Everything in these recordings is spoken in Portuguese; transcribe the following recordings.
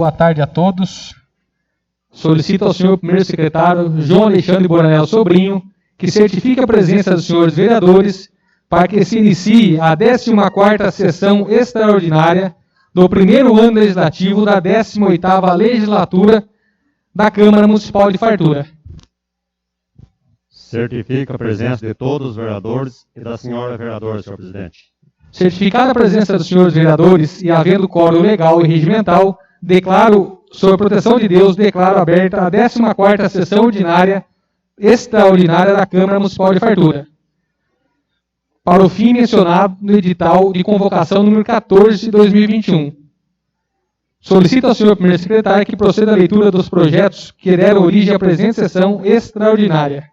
Boa tarde a todos. Solicito ao senhor primeiro secretário João Alexandre Boranel Sobrinho que certifique a presença dos senhores vereadores para que se inicie a 14ª sessão extraordinária do primeiro ano legislativo da 18ª legislatura da Câmara Municipal de Fartura. Certifico a presença de todos os vereadores e da senhora vereadora, senhor presidente. Certificada a presença dos senhores vereadores e havendo quórum legal e regimental, declaro, sob proteção de Deus, declaro aberta a 14ª sessão extraordinária da Câmara Municipal de Fartura, para o fim mencionado no edital de convocação número 14 de 2021. Solicito ao senhor primeiro secretário que proceda à leitura dos projetos que deram origem à presente sessão extraordinária.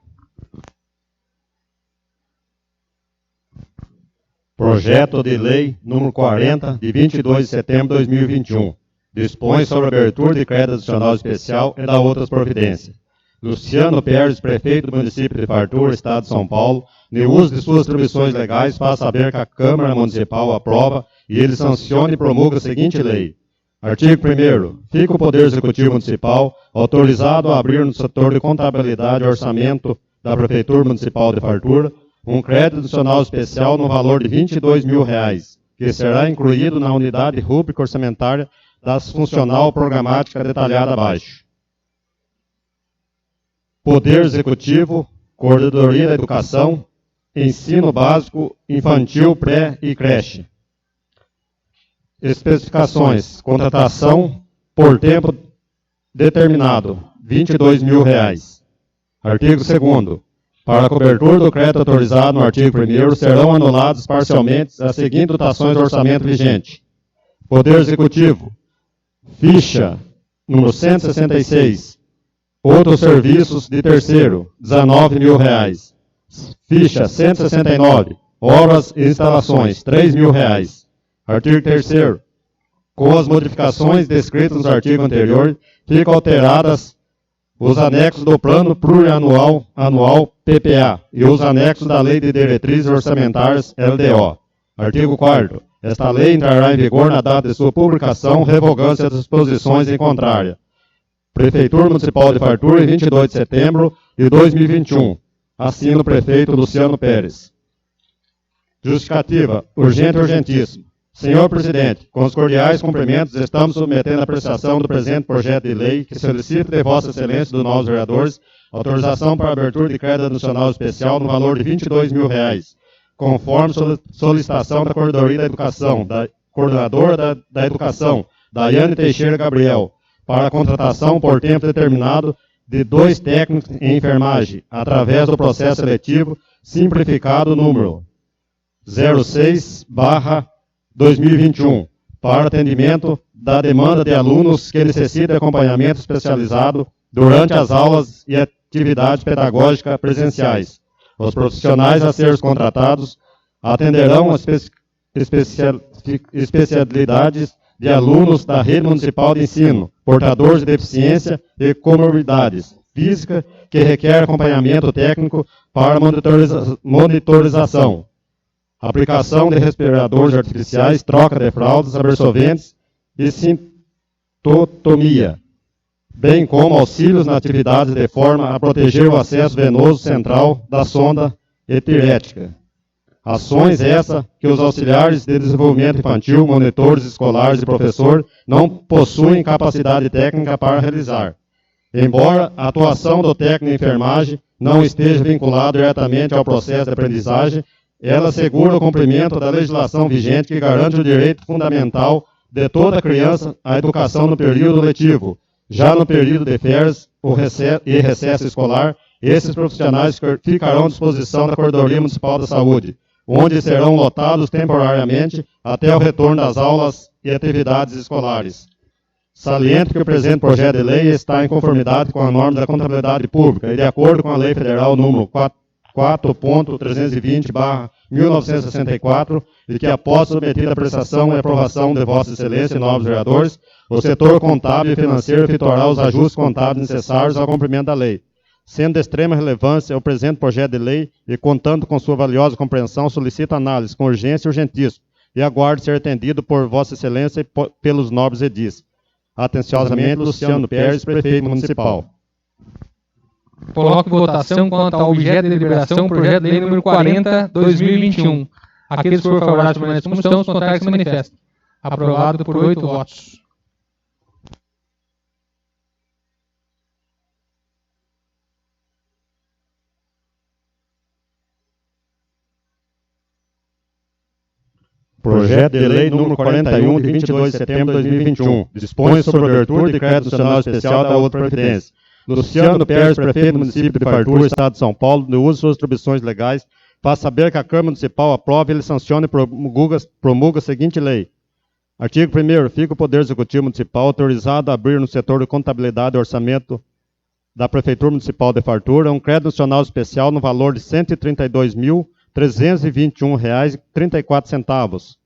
Projeto de Lei número 40, de 22 de setembro de 2021. Dispõe sobre a abertura de crédito adicional especial e da outras providências. Luciano Pérez, prefeito do município de Fartura, Estado de São Paulo, no uso de suas atribuições legais, faz saber que a Câmara Municipal aprova e ele sanciona e promulga a seguinte lei. Artigo 1º. Fica o Poder Executivo Municipal autorizado a abrir no setor de contabilidade e orçamento da Prefeitura Municipal de Fartura um crédito adicional especial no valor de R$22 mil, que será incluído na unidade rúbrica orçamentária da funcional programática detalhada abaixo. Poder Executivo, Coordenadoria da Educação, Ensino Básico, Infantil, Pré e Creche. Especificações: contratação por tempo determinado, R$22 mil. Artigo 2º. Para a cobertura do crédito autorizado no artigo 1º, serão anulados parcialmente as seguintes dotações do orçamento vigente. Poder Executivo, ficha número 166, outros serviços de terceiro, R$19 mil. Ficha 169, obras e instalações, R$3 mil. Artigo 3º. Com as modificações descritas no artigo anterior, ficam alteradas os anexos do Plano Plurianual Anual PPA e os anexos da Lei de Diretrizes Orçamentárias LDO. Artigo 4º. Esta lei entrará em vigor na data de sua publicação, revogando-se as disposições em contrária. Prefeitura Municipal de Fartura, 22 de setembro de 2021. Assina o prefeito Luciano Pérez. Justificativa. Urgente e urgentíssimo. Senhor presidente, com os cordiais cumprimentos, estamos submetendo a apreciação do presente projeto de lei que solicita de Vossa Excelência dos novos vereadores autorização para a abertura de crédito adicional especial no valor de R$22 mil, conforme solicitação da Coordenadoria da Educação, da Coordenadora da Educação, Daiane Teixeira Gabriel, para a contratação por tempo determinado de 2 técnicos em enfermagem, através do processo seletivo simplificado número 06/2021, para atendimento da demanda de alunos que necessitam de acompanhamento especializado durante as aulas e atividades pedagógicas presenciais. Os profissionais a serem contratados atenderão as especialidades de alunos da rede municipal de ensino, portadores de deficiência e comorbidades físicas que requer acompanhamento técnico para monitorização, aplicação de respiradores artificiais, troca de fraldas, absorventes e sintotomia, bem como auxílios na atividade de forma a proteger o acesso venoso central da sonda etirética. Ações essas que os auxiliares de desenvolvimento infantil, monitores escolares e professor não possuem capacidade técnica para realizar. Embora a atuação do técnico de enfermagem não esteja vinculada diretamente ao processo de aprendizagem, ela assegura o cumprimento da legislação vigente que garante o direito fundamental de toda criança à educação no período letivo. Já no período de férias e recesso escolar, esses profissionais ficarão à disposição da Coordenadoria Municipal da Saúde, onde serão lotados temporariamente até o retorno das aulas e atividades escolares. Saliento que o presente projeto de lei está em conformidade com a norma da contabilidade pública e de acordo com a Lei Federal número 4.320/1964 e que, após submetida à apreciação e aprovação de Vossa Excelência e novos vereadores, o setor contábil e financeiro efetuará os ajustes contábeis necessários ao cumprimento da lei. Sendo de extrema relevância o presente projeto de lei e contando com sua valiosa compreensão, solicito análise com urgência e urgentíssimo e aguardo ser atendido por Vossa Excelência e pelos nobres edis. Atenciosamente, Luciano Pérez, Prefeito Municipal. Coloco em votação quanto ao objeto de deliberação o projeto de lei número 40/2021. Aqueles que forem favoráveis permaneçam como estão, os contrários se manifestam. Aprovado por 8 votos. Projeto de lei número 41, de 22 de setembro de 2021. Dispõe sobre a abertura de crédito nacional especial da outra previdência. Luciano Pérez, prefeito do município de Fartura, Estado de São Paulo, no uso de suas atribuições legais, faz saber que a Câmara Municipal aprova, ele sanciona e promulga a seguinte lei. Artigo 1º. Fica o Poder Executivo Municipal autorizado a abrir no setor de contabilidade e orçamento da Prefeitura Municipal de Fartura um crédito nacional especial no valor de R$ 132.321,34,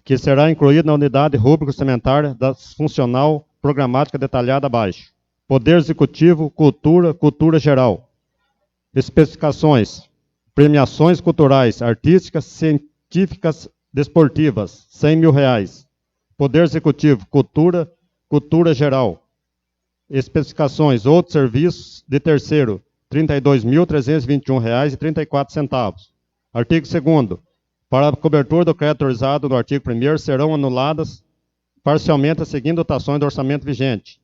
que será incluído na unidade rúbrica orçamentária da funcional programática detalhada abaixo. Poder Executivo, Cultura Geral. Especificações. Premiações culturais, artísticas, científicas, desportivas, R$ 100.000. Poder Executivo, Cultura Geral. Especificações, outros serviços de terceiro, R$ 32.321,34. Artigo 2º. Para a cobertura do crédito autorizado no artigo 1º, serão anuladas parcialmente as seguintes dotações do orçamento vigente.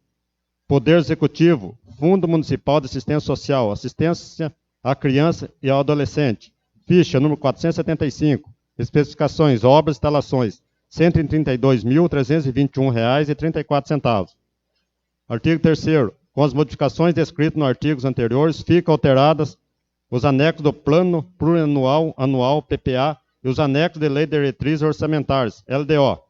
Poder Executivo, Fundo Municipal de Assistência Social, Assistência à Criança e ao Adolescente, ficha número 475, especificações, obras e instalações, R$ 132.321,34. Artigo 3º. Com as modificações descritas nos artigos anteriores, ficam alteradas os anexos do Plano Plurianual Anual, PPA, e os anexos de Lei de Diretrizes Orçamentárias, LDO.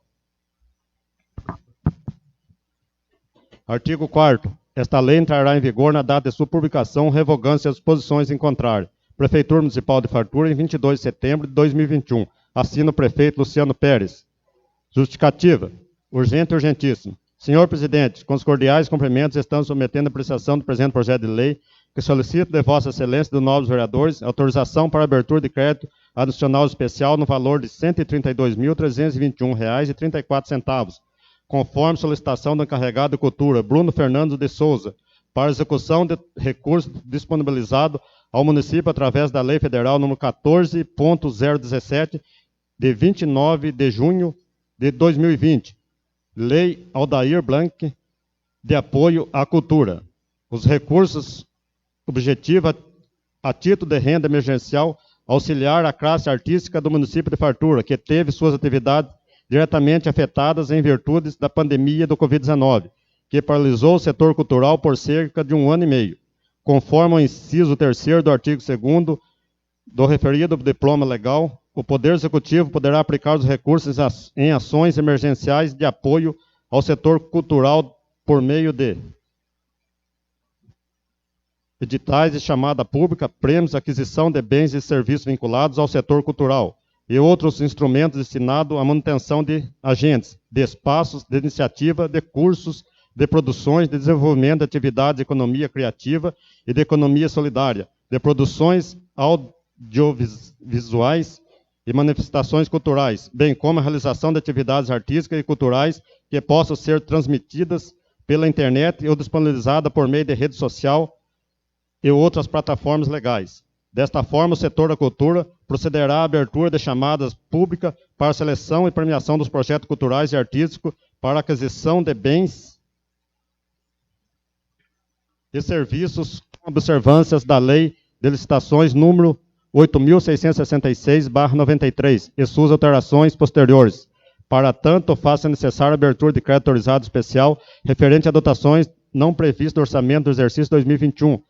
Artigo 4º. Esta lei entrará em vigor na data de sua publicação, revogando-se as disposições em contrário. Prefeitura Municipal de Fartura, em 22 de setembro de 2021. Assina o prefeito Luciano Pérez. Justificativa. Urgente e urgentíssimo. Senhor presidente, com os cordiais cumprimentos, estamos submetendo a apreciação do presente projeto de lei, que solicito de Vossa Excelência e dos novos vereadores autorização para abertura de crédito adicional especial no valor de R$ 132.321,34, conforme solicitação do encarregado de Cultura, Bruno Fernando de Souza, para execução de recurso disponibilizado ao município através da Lei Federal nº 14.017, de 29 de junho de 2020, Lei Aldair Blanc, de apoio à cultura. Os recursos objetivos a título de renda emergencial auxiliar a classe artística do município de Fartura, que teve suas atividades diretamente afetadas em virtude da pandemia do Covid-19, que paralisou o setor cultural por cerca de 1 ano e meio. Conforme o inciso 3º do artigo 2º do referido diploma legal, o Poder Executivo poderá aplicar os recursos em ações emergenciais de apoio ao setor cultural por meio de editais de chamada pública, prêmios, aquisição de bens e serviços vinculados ao setor cultural e outros instrumentos destinados à manutenção de agentes, de espaços, de iniciativa, de cursos, de produções, de desenvolvimento de atividades de economia criativa e de economia solidária, de produções audiovisuais e manifestações culturais, bem como a realização de atividades artísticas e culturais que possam ser transmitidas pela internet ou disponibilizadas por meio de rede social e outras plataformas legais. Desta forma, o setor da cultura procederá à abertura de chamadas públicas para seleção e premiação dos projetos culturais e artísticos para aquisição de bens e serviços com observâncias da Lei de Licitações número 8.666/93 e suas alterações posteriores. Para tanto, faça necessária a abertura de crédito autorizado especial referente a dotações não previstas no orçamento do exercício 2021,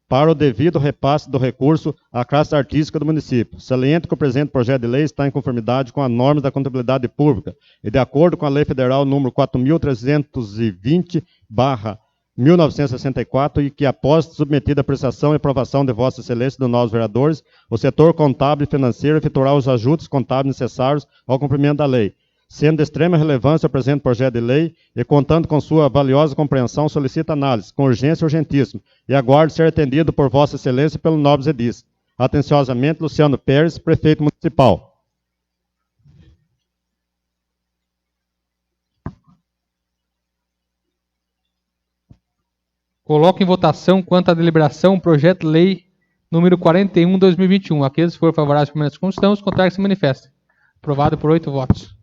para o devido repasse do recurso à classe artística do município. Saliento que o presente projeto de lei está em conformidade com as normas da contabilidade pública e de acordo com a Lei Federal número 4.320/1964 e que, após submetida à apreciação e aprovação de Vossa Excelência e dos novos vereadores, o setor contábil e financeiro efetuará os ajustes contábeis necessários ao cumprimento da lei. Sendo de extrema relevância o presente projeto de lei e contando com sua valiosa compreensão, solicita análise, com urgência e urgentíssimo, e aguardo ser atendido por Vossa Excelência e pelos nobres edis. Atenciosamente, Luciano Pérez, Prefeito Municipal. Coloco em votação, quanto à deliberação, projeto de lei número 41/2021. Aqueles que forem favoráveis, permaneçam como estão. Os contrários se manifestem. Aprovado por 8 votos.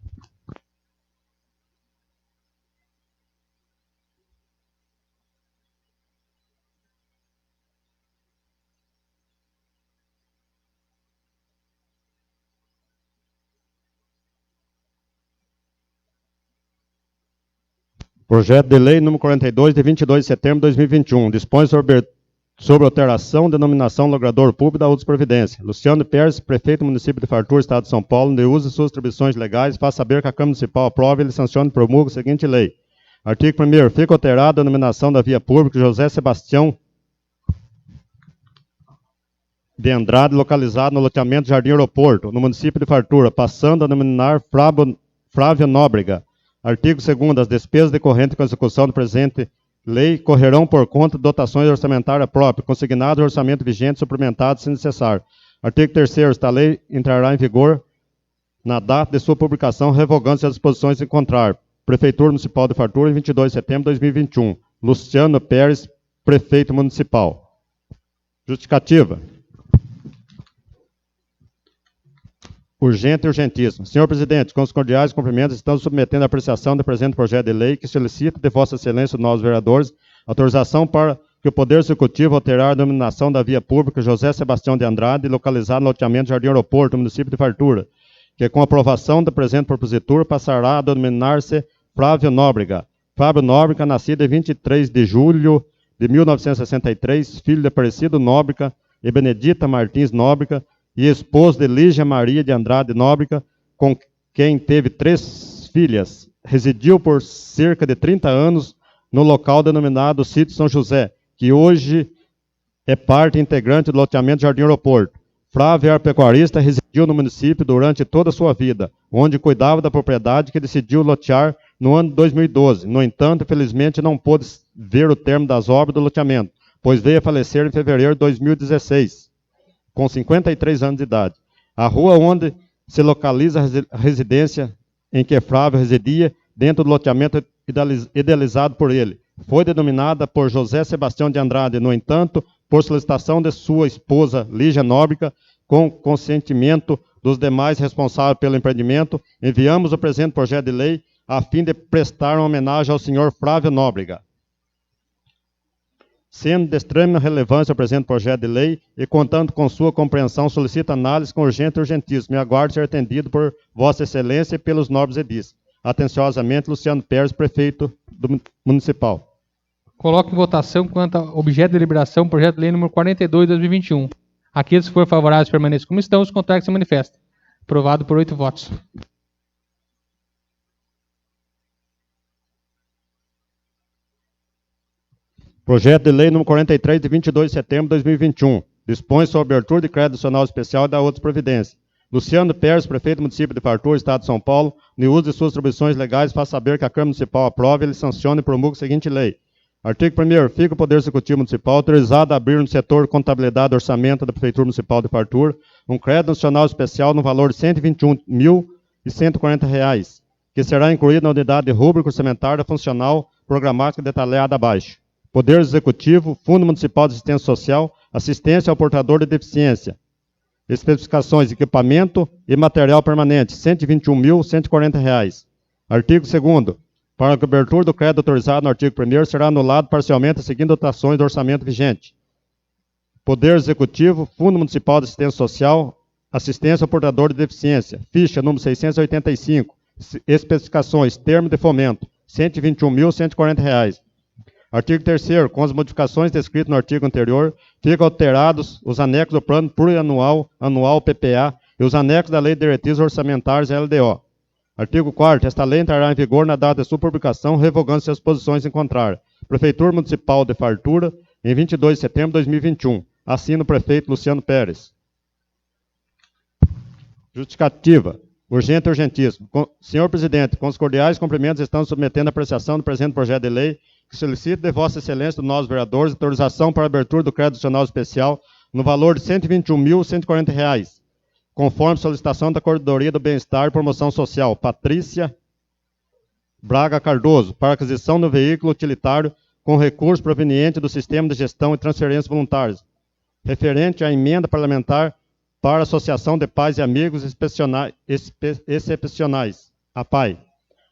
Projeto de lei número 42, de 22 de setembro de 2021. Dispõe sobre alteração de denominação logrador público da outras providências. Luciano Pérez, prefeito do município de Fartura, Estado de São Paulo, de uso de suas atribuições legais, faz saber que a Câmara Municipal aprova e ele sanciona e promulga a seguinte lei. Artigo 1º. Fica alterada a denominação da via pública José Sebastião de Andrade, localizado no loteamento Jardim Aeroporto, no município de Fartura, passando a denominar Flávio Nóbrega. Artigo 2º. As despesas decorrentes com a execução do presente lei correrão por conta de dotações orçamentárias próprias, consignadas no orçamento vigente, suplementadas se necessário. Artigo 3º. Esta lei entrará em vigor na data de sua publicação, revogando-se as disposições em contrário. Prefeitura Municipal de Fartura, em 22 de setembro de 2021. Luciano Pérez, prefeito municipal. Justificativa. Urgente e urgentíssimo. Senhor presidente, com os cordiais cumprimentos, estamos submetendo à apreciação do presente projeto de lei que solicita de Vossa Excelência os novos vereadores autorização para que o Poder Executivo alterar a denominação da via pública José Sebastião de Andrade, localizada no loteamento Jardim Aeroporto, no município de Fartura, que com a aprovação da presente propositura passará a denominar-se Flávio Nóbrega. Flávio Nóbrega, nascido em 23 de julho de 1963, filho de Aparecido Nóbrega e Benedita Martins Nóbrega, e esposo de Lígia Maria de Andrade Nóbrega, com quem teve 3 filhas. Residiu por cerca de 30 anos no local denominado Sítio São José, que hoje é parte integrante do loteamento Jardim Aeroporto. Flávio era pecuarista e residiu no município durante toda a sua vida, onde cuidava da propriedade que decidiu lotear no ano de 2012. No entanto, infelizmente, não pôde ver o termo das obras do loteamento, pois veio a falecer em fevereiro de 2016. Com 53 anos de idade. A rua onde se localiza a residência em que Flávio residia, dentro do loteamento idealizado por ele, foi denominada por José Sebastião de Andrade. No entanto, por solicitação de sua esposa Lígia Nóbrega, com consentimento dos demais responsáveis pelo empreendimento, enviamos o presente projeto de lei a fim de prestar uma homenagem ao senhor Flávio Nóbrega. Sendo de extrema relevância o presente projeto de lei e contando com sua compreensão, solicita análise com urgente e urgentíssimo e aguardo ser atendido por Vossa Excelência e pelos nobres edis. Atenciosamente, Luciano Pérez, prefeito municipal. Coloco em votação, quanto ao objeto de deliberação, projeto de lei número 42/2021. Aqueles que forem favoráveis permaneçam como estão, os contrários se manifestem. Aprovado por 8 votos. Projeto de lei número 43, de 22 de setembro de 2021. Dispõe sobre abertura de crédito nacional especial e da outras providências. Luciano Pérez, prefeito do município de Fartura, Estado de São Paulo, no uso de suas atribuições legais, faz saber que a Câmara Municipal aprova e ele sanciona e promulga a seguinte lei. Artigo 1º. Fica o Poder Executivo Municipal autorizado a abrir no setor contabilidade e orçamento da Prefeitura Municipal de Fartura um crédito nacional especial no valor de R$ 121.140, que será incluído na unidade de rúbrica orçamentária funcional programática detalhada abaixo. Poder Executivo, Fundo Municipal de Assistência Social, assistência ao portador de deficiência. Especificações de equipamento e material permanente, R$ 121.140. Artigo 2º. Para a cobertura do crédito autorizado no artigo 1º, será anulado parcialmente as seguintes dotações do orçamento vigente. Poder Executivo, Fundo Municipal de Assistência Social, assistência ao portador de deficiência. Ficha número 685. Especificações, termo de fomento, R$ 121.140. Artigo 3º. Com as modificações descritas no artigo anterior, ficam alterados os anexos do Plano Plurianual, Anual PPA e os anexos da Lei de Diretrizes Orçamentárias LDO. Artigo 4º. Esta lei entrará em vigor na data de sua publicação, revogando-se as posições em contrário. Prefeitura Municipal de Fartura, em 22 de setembro de 2021. Assina o prefeito Luciano Pérez. Justificativa. Urgente e urgentíssimo. Senhor presidente, com os cordiais cumprimentos, estamos submetendo a apreciação do presente projeto de lei que solicita de Vossa Excelência dos nós vereadores autorização para a abertura do crédito nacional especial no valor de R$ 121.140, conforme solicitação da Corredoria do Bem-Estar e Promoção Social, Patrícia Braga Cardoso, para aquisição do veículo utilitário com recurso proveniente do Sistema de Gestão e Transferências Voluntárias, referente à emenda parlamentar para a Associação de Pais e Amigos Excepcionais, a PAI.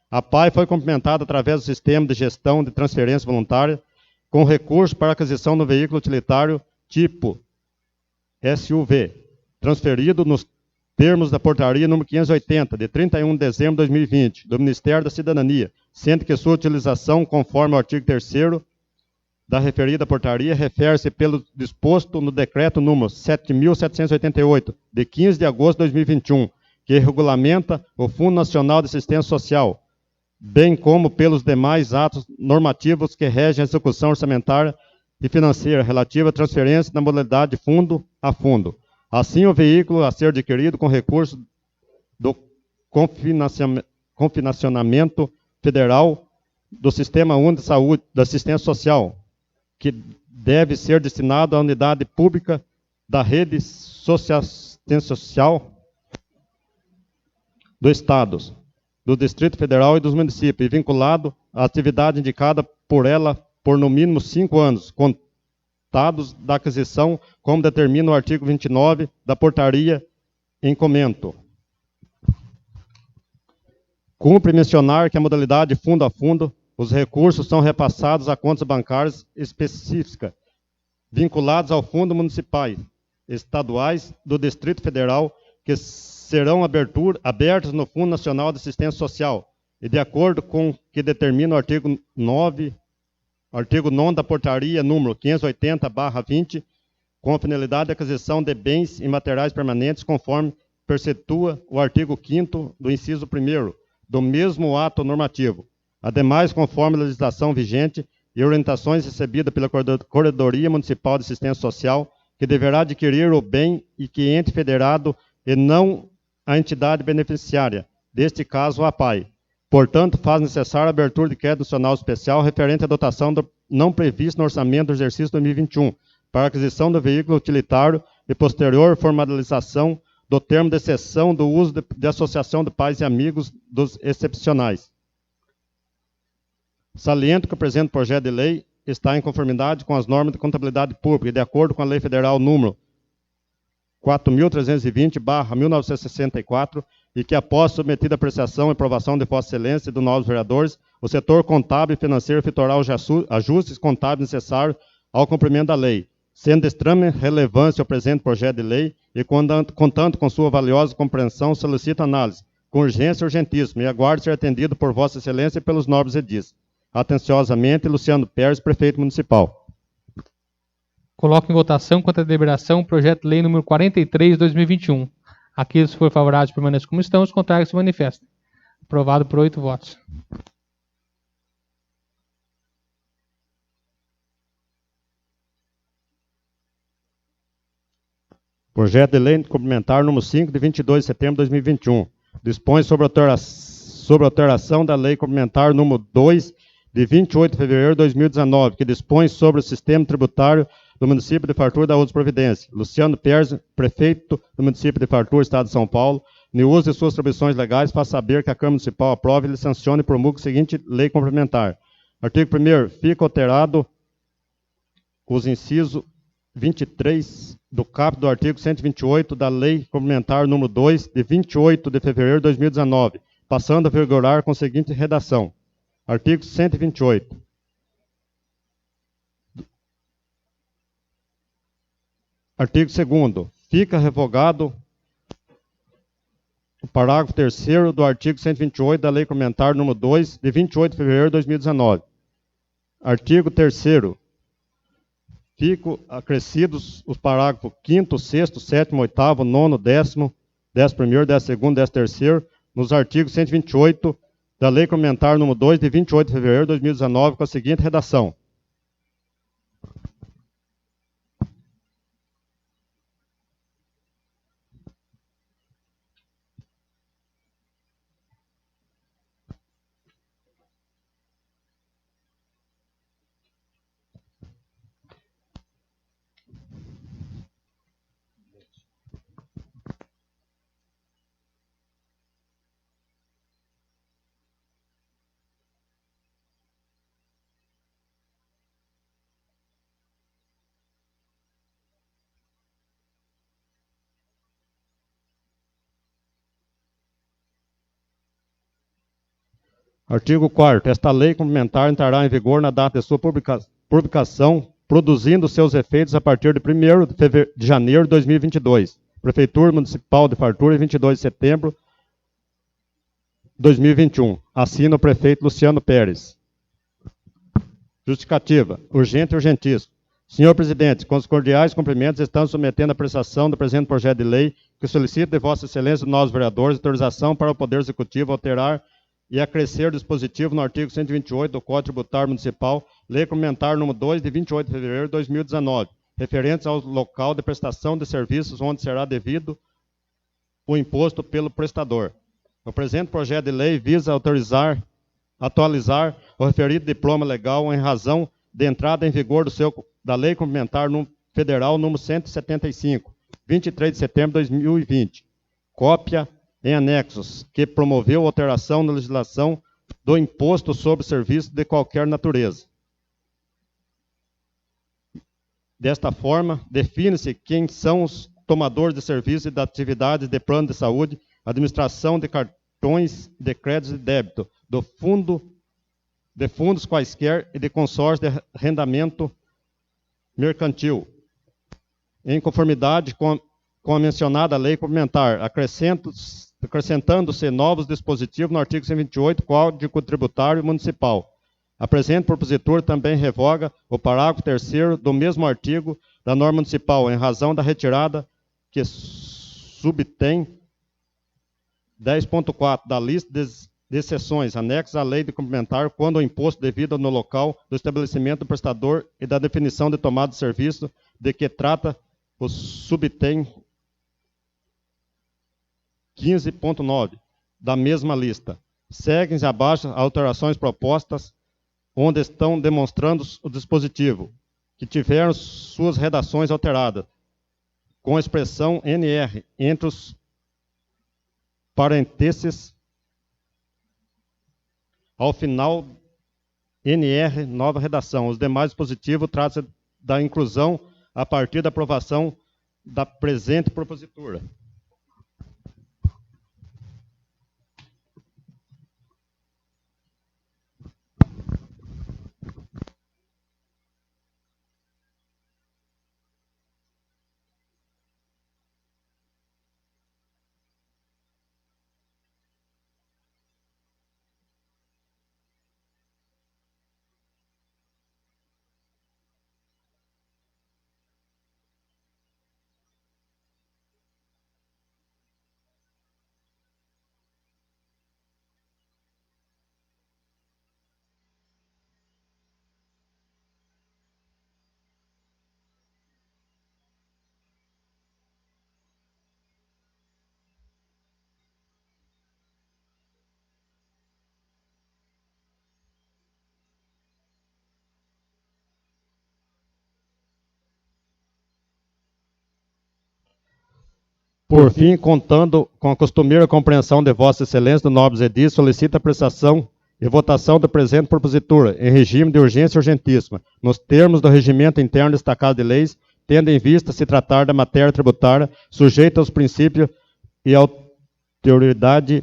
A PAI foi complementada através do Sistema de Gestão de Transferências Voluntárias, com recurso para aquisição do veículo utilitário tipo SUV, transferido nos termos da portaria número 580, de 31 de dezembro de 2020, do Ministério da Cidadania, sendo que sua utilização, conforme o artigo 3º da referida portaria, refere-se pelo disposto no decreto número 7.788, de 15 de agosto de 2021, que regulamenta o Fundo Nacional de Assistência Social, bem como pelos demais atos normativos que regem a execução orçamentária e financeira relativa à transferência da modalidade fundo a fundo. Assim, o veículo a ser adquirido com recurso do confinanciamento federal do Sistema Único de Saúde, da Assistência Social, que deve ser destinado à unidade pública da rede social do Estado, do Distrito Federal e dos municípios, e vinculado à atividade indicada por ela por no mínimo 5 anos, contados da aquisição, como determina o artigo 29 da portaria em comento. Cumpre mencionar que a modalidade fundo a fundo, os recursos são repassados a contas bancárias específicas, vinculadas ao fundo municipais, estaduais do Distrito Federal, que serão abertos no Fundo Nacional de Assistência Social, e de acordo com o que determina o artigo 9 da portaria número 580/20, com a finalidade de aquisição de bens e materiais permanentes, conforme perceptua o artigo 5º do inciso 1º do mesmo ato normativo. Ademais, conforme a legislação vigente e orientações recebidas pela Corredoria Municipal de Assistência Social, que deverá adquirir o bem e que ente federado e não a entidade beneficiária, deste caso a PAI. Portanto, faz necessária a abertura de crédito nacional especial referente à dotação não prevista no orçamento do exercício 2021, para a aquisição do veículo utilitário e posterior formalização do termo de cessão do uso de associação de pais e amigos dos excepcionais. Saliento que o presente projeto de lei está em conformidade com as normas de contabilidade pública e de acordo com a Lei Federal número 4.320/1964, e que, após submetida à apreciação e aprovação de Vossa Excelência e dos novos vereadores, o setor contábil e financeiro efetuará os ajustes contábeis necessários ao cumprimento da lei, sendo de extrema relevância o presente projeto de lei e, contando com sua valiosa compreensão, solicito análise, com urgência urgentíssima, e aguardo ser atendido por Vossa Excelência e pelos nobres edis. Atenciosamente, Luciano Pérez, Prefeito Municipal. Coloco em votação, quanto à deliberação, o projeto de lei número 43/2021. Aqueles que forem favoráveis permaneçam como estão, os contrários se manifestem. Aprovado por 8 votos. Projeto de lei complementar número 5, de 22 de setembro de 2021. Dispõe sobre a alteração da lei complementar número 2, de 28 de fevereiro de 2019, que dispõe sobre o sistema tributário do município de Fartura da outras providências. Luciano Pérez, prefeito do município de Fartura, Estado de São Paulo, no uso de suas atribuições legais, faz saber que a Câmara Municipal aprove e sancione e promulgue a seguinte lei complementar. Artigo 1º. Fica alterado os incisos 23 do caput do artigo 128 da Lei Complementar número 2, de 28 de fevereiro de 2019, passando a vigorar com a seguinte redação. Artigo 128. Artigo 2º. Fica revogado o parágrafo 3º do artigo 128 da Lei Complementar número 2, de 28 de fevereiro de 2019. Artigo 3º. Ficam acrescidos os parágrafos 5º, 6º, 7º, 8º, 9º, 10º, 11º, 12º, 13º, nos artigos 128 da Lei Complementar número 2, de 28 de fevereiro de 2019, com a seguinte redação. Artigo 4º. Esta lei complementar entrará em vigor na data de sua publicação, produzindo seus efeitos a partir de 1º de janeiro de 2022. Prefeitura Municipal de Fartura, 22 de setembro de 2021. Assina o prefeito Luciano Pérez. Justificativa. Urgente e urgentíssimo. Senhor presidente, com os cordiais cumprimentos, estamos submetendo a apreciação do presente projeto de lei que solicita de Vossa Excelência dos novos vereadores autorização para o Poder Executivo alterar e acrescer o dispositivo no artigo 128 do Código Tributário Municipal, Lei Complementar número 2, de 28 de fevereiro de 2019, referentes ao local de prestação de serviços onde será devido o imposto pelo prestador. O presente projeto de lei visa atualizar o referido diploma legal em razão de entrada em vigor da Lei Complementar Federal número 175, 23 de setembro de 2020. Cópia em anexos, que promoveu alteração na legislação do imposto sobre serviço de qualquer natureza. Desta forma, define-se quem são os tomadores de serviço e das atividades de plano de saúde, administração de cartões de crédito e débito, de fundos quaisquer e de consórcio de arrendamento mercantil, em conformidade com a mencionada lei complementar, acrescentando-se novos dispositivos no artigo 128, Código Tributário Municipal. A presente propositura também revoga o parágrafo 3º do mesmo artigo da norma municipal, em razão da retirada que subtém 10.4 da lista de exceções anexas à lei de complementar quando o imposto devido no local do estabelecimento do prestador e da definição de tomada de serviço de que trata o subtem 15.9 da mesma lista. Seguem-se abaixo alterações propostas, onde estão demonstrando o dispositivo, que tiveram suas redações alteradas, com a expressão NR entre os parênteses. Ao final, NR, nova redação. Os demais dispositivos tratam da inclusão a partir da aprovação da presente propositura. Por fim, contando com a costumeira compreensão de Vossa Excelência do Nobres Edis, solicita a apreciação e votação da presente propositura, em regime de urgência urgentíssima, nos termos do regimento interno destacado de leis, tendo em vista se tratar da matéria tributária, sujeita aos princípios e autoridade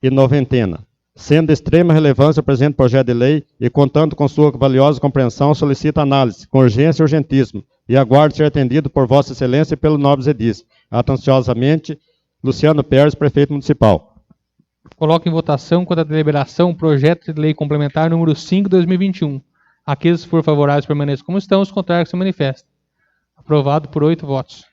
e noventena. Sendo de extrema relevância o presente projeto de lei e contando com sua valiosa compreensão, solicita análise, com urgência urgentíssima, e aguardo ser atendido por Vossa Excelência e pelo Nobres Edis. Atenciosamente, Luciano Pérez, Prefeito Municipal. Coloco em votação, quanto à deliberação, o projeto de lei complementar número 5 de 2021. Aqueles que forem favoráveis permaneçam como estão, os contrários se manifestam. Aprovado por 8 votos.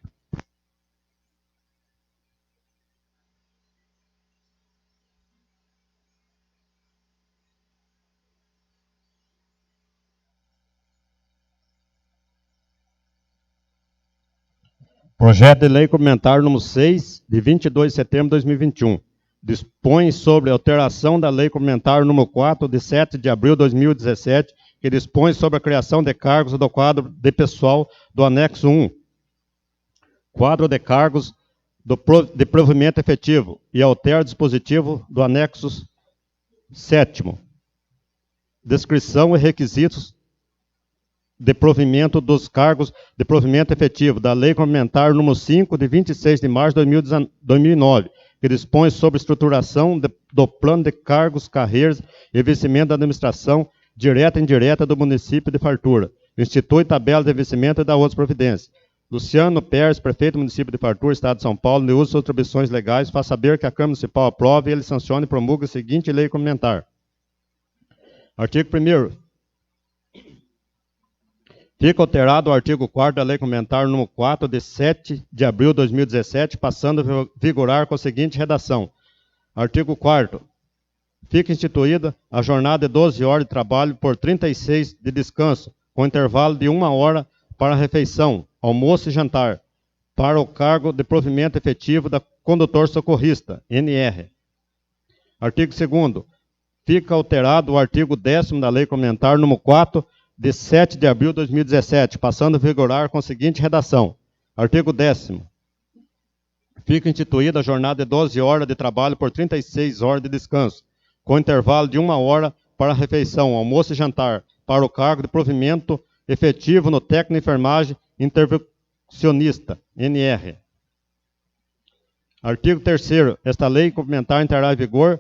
Projeto de Lei Complementar número 6, de 22 de setembro de 2021. Dispõe sobre a alteração da Lei Complementar número 4, de 7 de abril de 2017, que dispõe sobre a criação de cargos do quadro de pessoal do anexo 1, quadro de cargos de provimento efetivo, e altera o dispositivo do anexo 7º. Descrição e requisitos de provimento dos cargos de provimento efetivo da Lei Complementar número 5, de 26 de março de 2009, que dispõe sobre estruturação do plano de cargos, carreiras e vencimento da administração direta e indireta do município de Fartura. Institui tabela de vencimento e dá outras providências. Luciano Pérez, prefeito do município de Fartura, Estado de São Paulo, de uso de atribuições legais, faz saber que a Câmara Municipal aprove e ele sancione e promulga a seguinte lei complementar. Artigo 1º. Fica alterado o artigo 4º da Lei Complementar número 4, de 7 de abril de 2017, passando a vigorar com a seguinte redação. Artigo 4º. Fica instituída a jornada de 12 horas de trabalho por 36 de descanso, com intervalo de 1 hora para refeição, almoço e jantar, para o cargo de provimento efetivo da condutor socorrista, NR. Artigo 2º. Fica alterado o artigo 10º da Lei Complementar número 4, de 7 de abril de 2017, passando a vigorar com a seguinte redação. Artigo 10º. Fica instituída a jornada de 12 horas de trabalho por 36 horas de descanso, com intervalo de 1 hora para refeição, almoço e jantar, para o cargo de provimento efetivo no técnico de enfermagem intervencionista, NR. Artigo 3º. Esta lei complementar entrará em vigor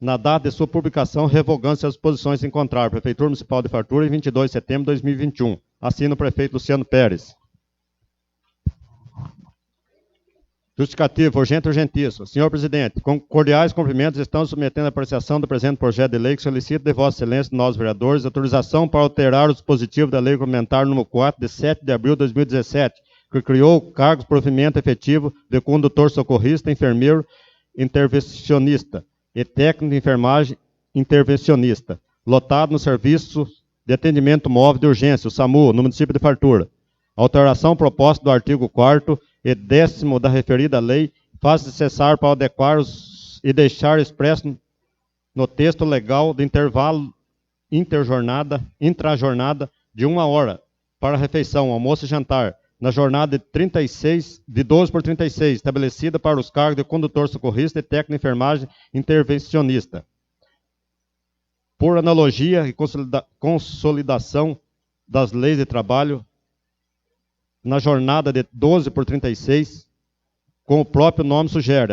na data de sua publicação, revogando-se as disposições em contrário. Prefeitura Municipal de Fartura, em 22 de setembro de 2021. Assina o prefeito Luciano Pérez. Justificativo, urgente e urgentíssimo. Senhor presidente, com cordiais cumprimentos, estamos submetendo a apreciação do presente projeto de lei que solicita de Vossa Excelência, nós vereadores, autorização para alterar o dispositivo da Lei Complementar número 4, de 7 de abril de 2017, que criou o cargo de provimento efetivo de condutor socorrista, enfermeiro, intervencionista e técnico de enfermagem intervencionista, lotado no Serviço de Atendimento Móvel de Urgência, o SAMU, no município de Fartura. A alteração proposta do artigo 4º e 10º da referida lei faz necessário para adequar e deixar expresso no texto legal do intervalo intrajornada de 1 hora para refeição, almoço e jantar, na jornada de 12 por 36, estabelecida para os cargos de condutor socorrista e técnico de enfermagem intervencionista. Por analogia e consolidação das leis de trabalho, na jornada de 12 por 36, como o próprio nome sugere,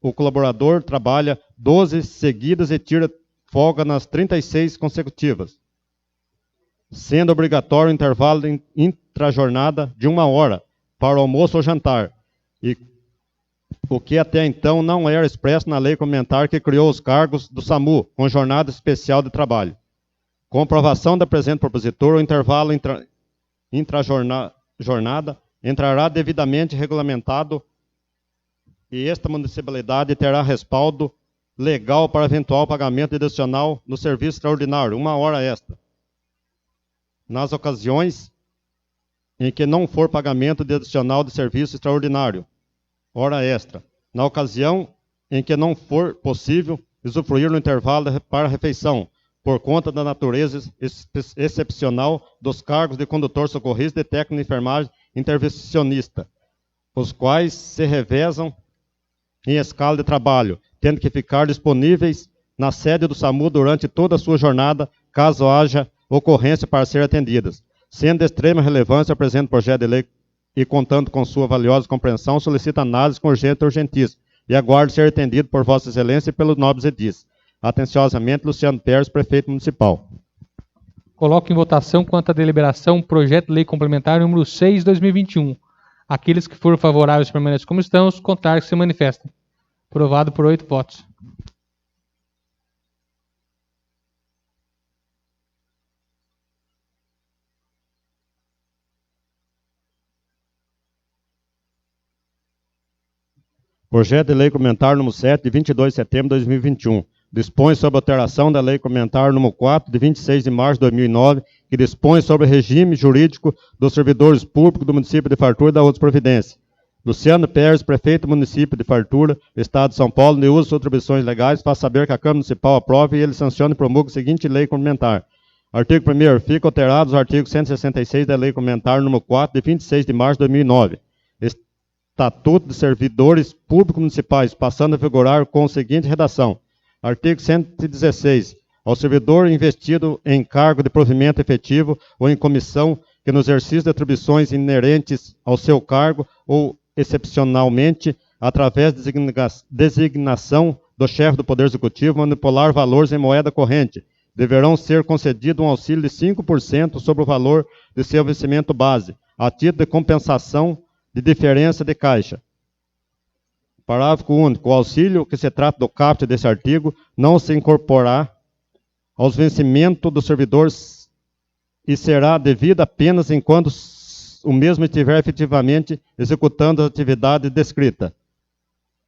o colaborador trabalha 12 seguidas e tira folga nas 36 consecutivas, sendo obrigatório o intervalo intrajornada de 1 hora para o almoço ou jantar, e o que até então não era expresso na lei complementar que criou os cargos do SAMU, com jornada especial de trabalho. Com aprovação da presente propositura, o intervalo intrajornada entrará devidamente regulamentado e esta municipalidade terá respaldo legal para eventual pagamento adicional no serviço extraordinário, 1 hora extra, nas ocasiões em que não for pagamento de adicional de serviço extraordinário, hora extra, na ocasião em que não for possível usufruir no intervalo para refeição, por conta da natureza excepcional dos cargos de condutor socorrista e técnico de enfermagem intervencionista, os quais se revezam em escala de trabalho, tendo que ficar disponíveis na sede do SAMU durante toda a sua jornada, caso haja ocorrência para ser atendidas. Sendo de extrema relevância o presente projeto de lei e contando com sua valiosa compreensão, solicita análise com urgente e urgentíssimo, e aguardo ser atendido por Vossa Excelência e pelos nobres edis. Atenciosamente, Luciano Pérez, prefeito municipal. Coloco em votação quanto à deliberação projeto de lei complementar número 6 de 2021. Aqueles que foram favoráveis permanecem como estão, os contrários se manifestem. Aprovado por 8 votos. Projeto de lei complementar número 7, de 22 de setembro de 2021. Dispõe sobre a alteração da lei complementar número 4, de 26 de março de 2009, que dispõe sobre o regime jurídico dos servidores públicos do município de Fartura e da outras providências. Luciano Pérez, prefeito do município de Fartura, Estado de São Paulo, de uso de atribuições legais, faz saber que a Câmara Municipal aprove e ele sanciona e promulga a seguinte lei complementar. Artigo 1º. Fica alterados os artigos 166 da lei complementar número 4, de 26 de março de 2009. Estatuto de Servidores Públicos Municipais, passando a vigorar com a seguinte redação. Artigo 116. Ao servidor investido em cargo de provimento efetivo ou em comissão que no exercício de atribuições inerentes ao seu cargo ou excepcionalmente através de designação do chefe do Poder Executivo, manipular valores em moeda corrente. Deverão ser concedido um auxílio de 5% sobre o valor de seu vencimento base, a título de compensação de diferença de caixa. Parágrafo único. O auxílio que se trata do caput desse artigo não se incorporará aos vencimentos dos servidores e será devido apenas enquanto o mesmo estiver efetivamente executando a atividade descrita.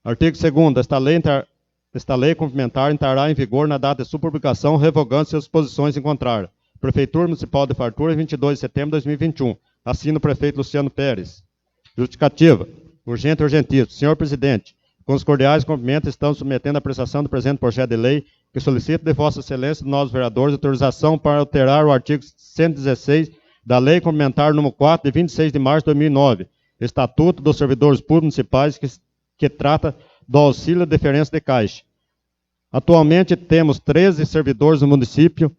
Artigo 2º. Esta lei complementar entrará em vigor na data de sua publicação, revogando suas disposições em contrário. Prefeitura Municipal de Fartura, 22 de setembro de 2021. Assina o prefeito Luciano Pérez. Justificativa. Urgente e urgentíssimo. Senhor presidente, com os cordiais cumprimentos, estamos submetendo à apreciação do presente projeto de lei, que solicita de Vossa Excelência, nós vereadores, autorização para alterar o artigo 116 da Lei Complementar número 4, de 26 de março de 2009, Estatuto dos Servidores Públicos Municipais, que trata do auxílio de diferença de caixa. Atualmente temos 13 servidores no município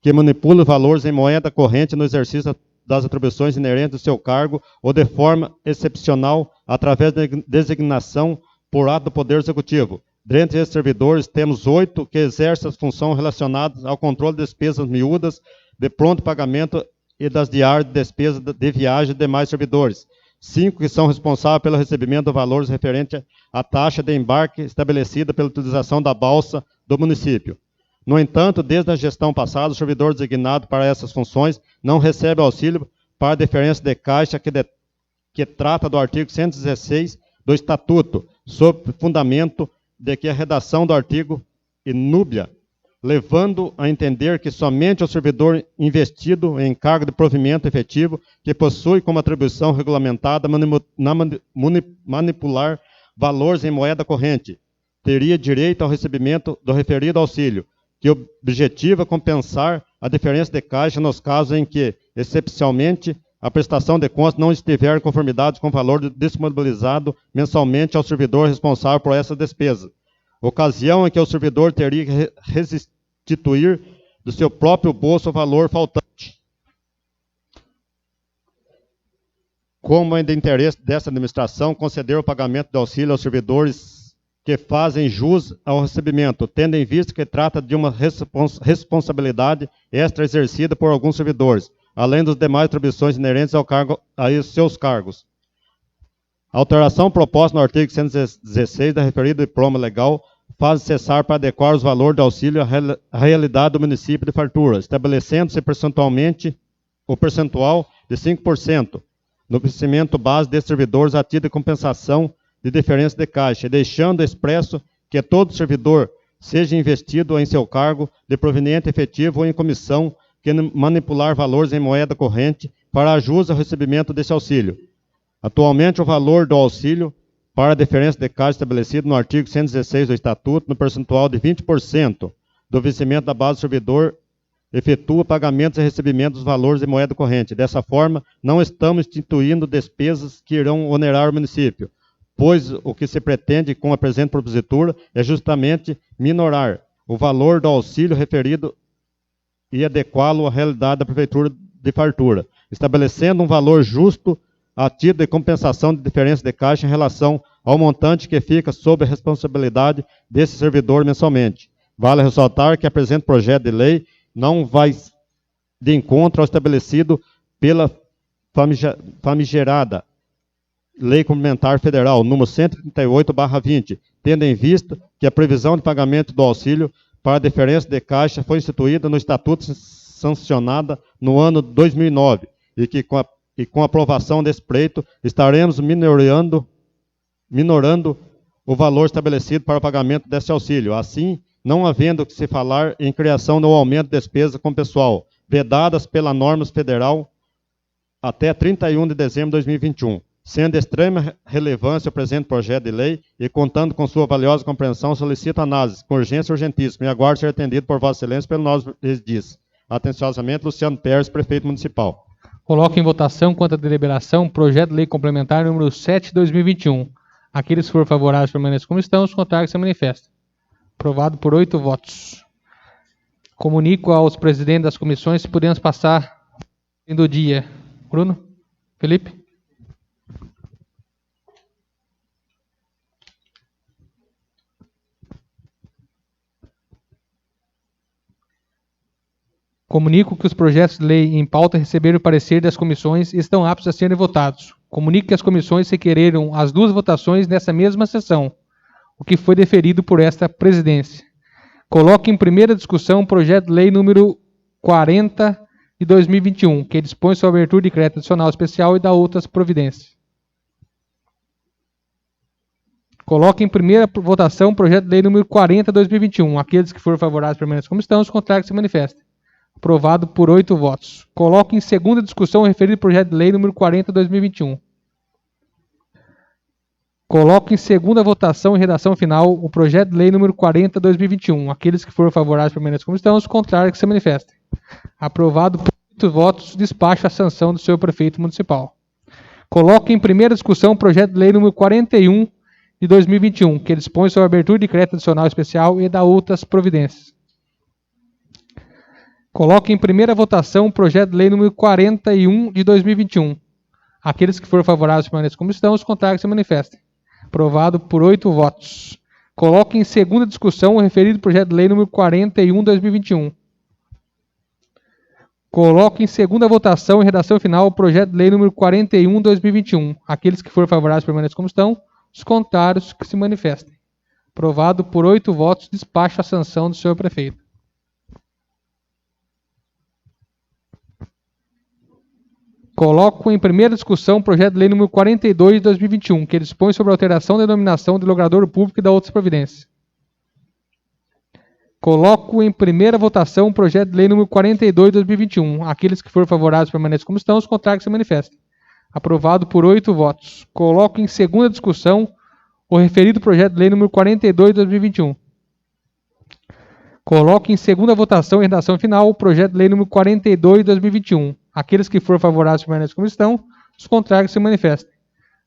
que manipulam valores em moeda corrente no exercício das atribuições inerentes do seu cargo ou de forma excepcional através da designação por ato do Poder Executivo. Dentre esses servidores, temos 8 que exercem as funções relacionadas ao controle de despesas miúdas, de pronto pagamento e das diárias de despesa de viagem de demais servidores. 5 que são responsáveis pelo recebimento de valores referentes à taxa de embarque estabelecida pela utilização da balsa do município. No entanto, desde a gestão passada, o servidor designado para essas funções não recebe auxílio para a diferença de caixa que trata do artigo 116 do Estatuto, sob fundamento de que a redação do artigo inúbia, levando a entender que somente o servidor investido em cargo de provimento efetivo, que possui como atribuição regulamentada manipular valores em moeda corrente, teria direito ao recebimento do referido auxílio, que objetiva compensar a diferença de caixa nos casos em que, excepcionalmente, a prestação de contas não estiver em conformidade com o valor disponibilizado mensalmente ao servidor responsável por essa despesa. Ocasião em que o servidor teria que restituir do seu próprio bolso o valor faltante. Como é de interesse dessa administração conceder o pagamento de auxílio aos servidores que fazem jus ao recebimento, tendo em vista que trata de uma responsabilidade extra exercida por alguns servidores, além das demais atribuições inerentes ao cargo, a seus cargos. A alteração proposta no artigo 116 da referida diploma legal faz cessar para adequar os valores de auxílio à realidade do município de Fartura, estabelecendo-se percentualmente o percentual de 5% no vencimento base de servidores a título de compensação de diferença de caixa, deixando expresso que todo servidor seja investido em seu cargo de proveniente efetivo ou em comissão que manipular valores em moeda corrente para ajus ao recebimento desse auxílio. Atualmente, o valor do auxílio para a diferença de caixa estabelecido no artigo 116 do Estatuto, no percentual de 20% do vencimento da base do servidor, efetua pagamentos e recebimento dos valores em moeda corrente. Dessa forma, não estamos instituindo despesas que irão onerar o município, pois o que se pretende com a presente propositura é justamente minorar o valor do auxílio referido e adequá-lo à realidade da Prefeitura de Fartura, estabelecendo um valor justo a título de compensação de diferença de caixa em relação ao montante que fica sob a responsabilidade desse servidor mensalmente. Vale ressaltar que o presente projeto de lei não vai de encontro ao estabelecido pela famigerada Lei Complementar Federal, número 138/20, tendo em vista que a previsão de pagamento do auxílio para a diferença de caixa foi instituída no Estatuto sancionada no ano 2009 e que com a aprovação desse pleito estaremos minorando o valor estabelecido para o pagamento desse auxílio. Assim, não havendo que se falar em criação ou aumento de despesa com pessoal, vedadas pela norma federal até 31 de dezembro de 2021. Sendo de extrema relevância o presente projeto de lei e contando com sua valiosa compreensão, solicito análise com urgência urgentíssima e aguardo ser atendido por Vossa Excelência pelo nosso diz. Atenciosamente, Luciano Pérez, Prefeito Municipal. Coloco em votação, quanto à deliberação, projeto de lei complementar número 7 de 2021. Aqueles que forem favoráveis permaneçam como estão, os contrários se manifestam. Aprovado por 8 votos. Comunico aos presidentes das comissões se podemos passar do dia. Bruno? Felipe? Comunico que os projetos de lei em pauta receberam o parecer das comissões e estão aptos a serem votados. Comunico que as comissões requereram as 2 votações nessa mesma sessão, o que foi deferido por esta presidência. Coloque em primeira discussão o projeto de lei número 40 de 2021, que dispõe sobre a abertura de crédito adicional especial e dá outras providências. Coloque em primeira votação o projeto de lei número 40 de 2021. Aqueles que forem favoráveis permaneçam como estão, os contrários se manifestem. Aprovado por 8 votos. Coloque em segunda discussão o referido projeto de lei número 40 de 2021. Coloque em segunda votação e redação final o projeto de lei número 40 de 2021. Aqueles que forem favoráveis permaneçam como estão, os contrários que se manifestem. Aprovado por 8 votos, despacho a sanção do senhor prefeito municipal. Coloque em primeira discussão o projeto de lei número 41 de 2021, que dispõe sobre a abertura de crédito adicional especial e dá outras providências. Coloque em primeira votação o projeto de lei número 41 de 2021. Aqueles que forem favoráveis permaneçam como estão, os contrários se manifestem. Aprovado por 8 votos. Coloque em segunda discussão o referido projeto de lei número 41 de 2021. Coloque em segunda votação e redação final o projeto de lei número 41 de 2021. Aqueles que forem favoráveis permaneçam como estão, os contrários que se manifestem. Aprovado por 8 votos, despacho a sanção do senhor prefeito. Coloco em primeira discussão o projeto de lei número 42 de 2021, que dispõe sobre a alteração da denominação do logrador público e da outras providências. Coloco em primeira votação o projeto de lei número 42 de 2021. Aqueles que forem favoráveis permaneçam como estão, os contrários se manifestem. Aprovado por 8 votos. Coloco em segunda discussão o referido projeto de lei número 42 de 2021. Coloco em segunda votação e redação final o projeto de lei número 42 de 2021. Aqueles que forem favoráveis permaneçam como estão, os contrários se manifestem.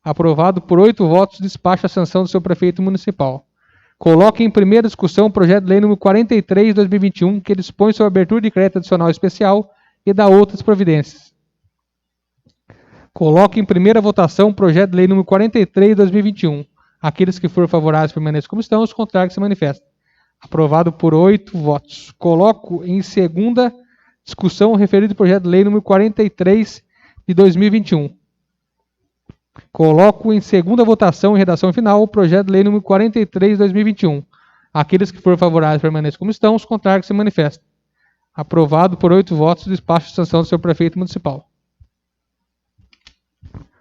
Aprovado por 8 votos, despacho a sanção do seu prefeito municipal. Coloque em primeira discussão o projeto de lei número 43 de 2021, que dispõe sobre a abertura de crédito adicional especial e dá outras providências. Coloque em primeira votação o projeto de lei número 43 de 2021. Aqueles que forem favoráveis permaneçam como estão, os contrários se manifestem. Aprovado por 8 votos. Coloco em segunda discussão o referido projeto de lei número 43 de 2021. Coloco em segunda votação e redação final o projeto de lei número 43 de 2021. Aqueles que forem favoráveis permaneçam como estão, os contrários se manifestem. Aprovado por 8 votos, despacho de sanção do seu prefeito municipal.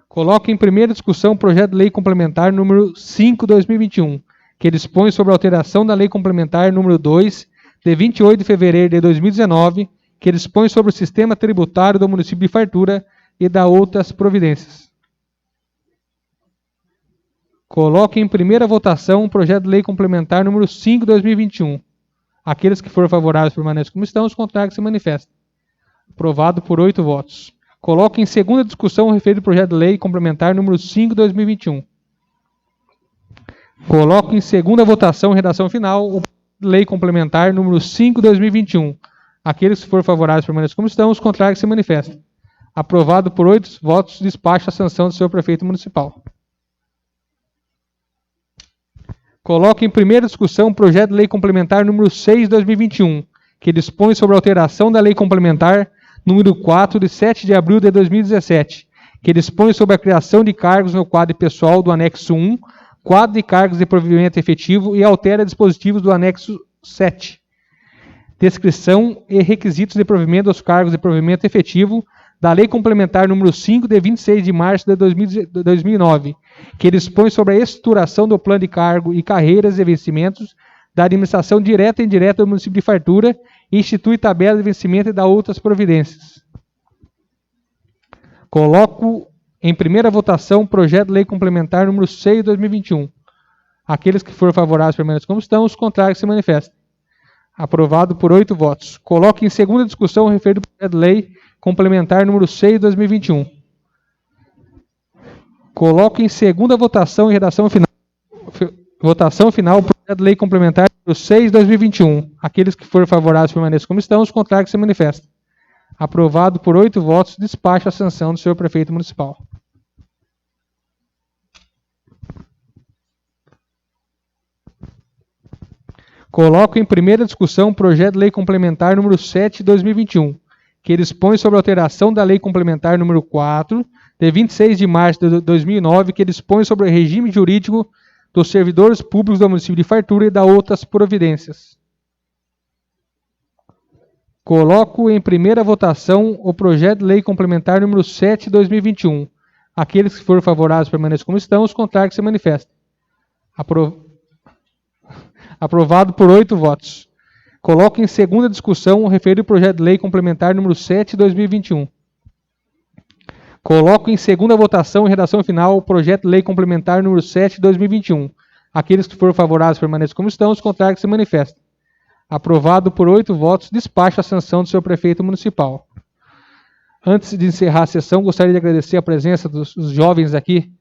Coloco em primeira discussão o projeto de lei complementar número 5 de 2021, que dispõe sobre a alteração da lei complementar número 2 de 28 de fevereiro de 2019, que dispõe sobre o sistema tributário do município de Fartura e dá outras providências. Coloque em primeira votação o projeto de lei complementar número 5 de 2021. Aqueles que forem favoráveis permaneçam como estão, os contrários se manifestem. Aprovado por 8 votos. Coloque em segunda discussão o referido projeto de lei complementar número 5 de 2021. Coloque em segunda votação e redação final o lei complementar número 5 de 2021. Aqueles que forem favoráveis permaneçam como estão, os contrários se manifestem. Aprovado por 8 votos, despacho a sanção do seu prefeito municipal. Coloque em primeira discussão o projeto de lei complementar número 6 de 2021, que dispõe sobre a alteração da lei complementar número 4 de 7 de abril de 2017, que dispõe sobre a criação de cargos no quadro pessoal do anexo 1, quadro de cargos de provimento efetivo e altera dispositivos do anexo 7. Descrição e requisitos de provimento dos cargos de provimento efetivo da Lei Complementar número 5 de 26 de março de 2009, que dispõe sobre a estruturação do plano de cargo e carreiras e vencimentos da administração direta e indireta do município de Fartura e institui tabela de vencimento e dá outras providências. Coloco em primeira votação o projeto de lei complementar número 6 de 2021. Aqueles que forem favoráveis permaneçam como estão, os contrários se manifestem. Aprovado por 8 votos. Coloque em segunda discussão o referido projeto de lei complementar número 6 de 2021. Coloque em segunda votação e redação final o projeto de lei complementar número 6 de 2021. Aqueles que forem favoráveis permaneçam como estão, os contrários se manifestem. Aprovado por 8 votos, despacho a sanção do senhor prefeito municipal. Coloco em primeira discussão o projeto de lei complementar número 7 de 2021, que dispõe sobre a alteração da lei complementar número 4, de 26 de março de 2009, que dispõe sobre o regime jurídico dos servidores públicos do município de Fartura e da outras providências. Coloco em primeira votação o projeto de lei complementar número 7 de 2021. Aqueles que forem favoráveis permaneçam como estão, os contrários que se manifestem. Aprovado por 8 votos. Coloco em segunda discussão o referido projeto de lei complementar número 7 de 2021. Coloco em segunda votação, em redação final, o projeto de lei complementar número 7 de 2021. Aqueles que forem favoráveis permaneçam como estão, os contrários que se manifestem. Aprovado por 8 votos, despacho a sanção do senhor prefeito municipal. Antes de encerrar a sessão, gostaria de agradecer a presença dos jovens aqui,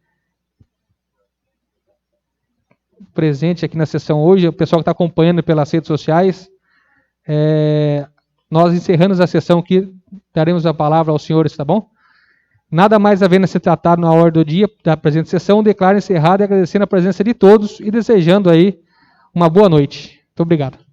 presente aqui na sessão hoje, o pessoal que está acompanhando pelas redes sociais. Nós encerramos a sessão aqui, daremos a palavra aos senhores, tá bom? Nada mais havendo a ser tratado na ordem do dia da presente sessão, declaro encerrado e agradecendo a presença de todos e desejando aí uma boa noite. Muito obrigado.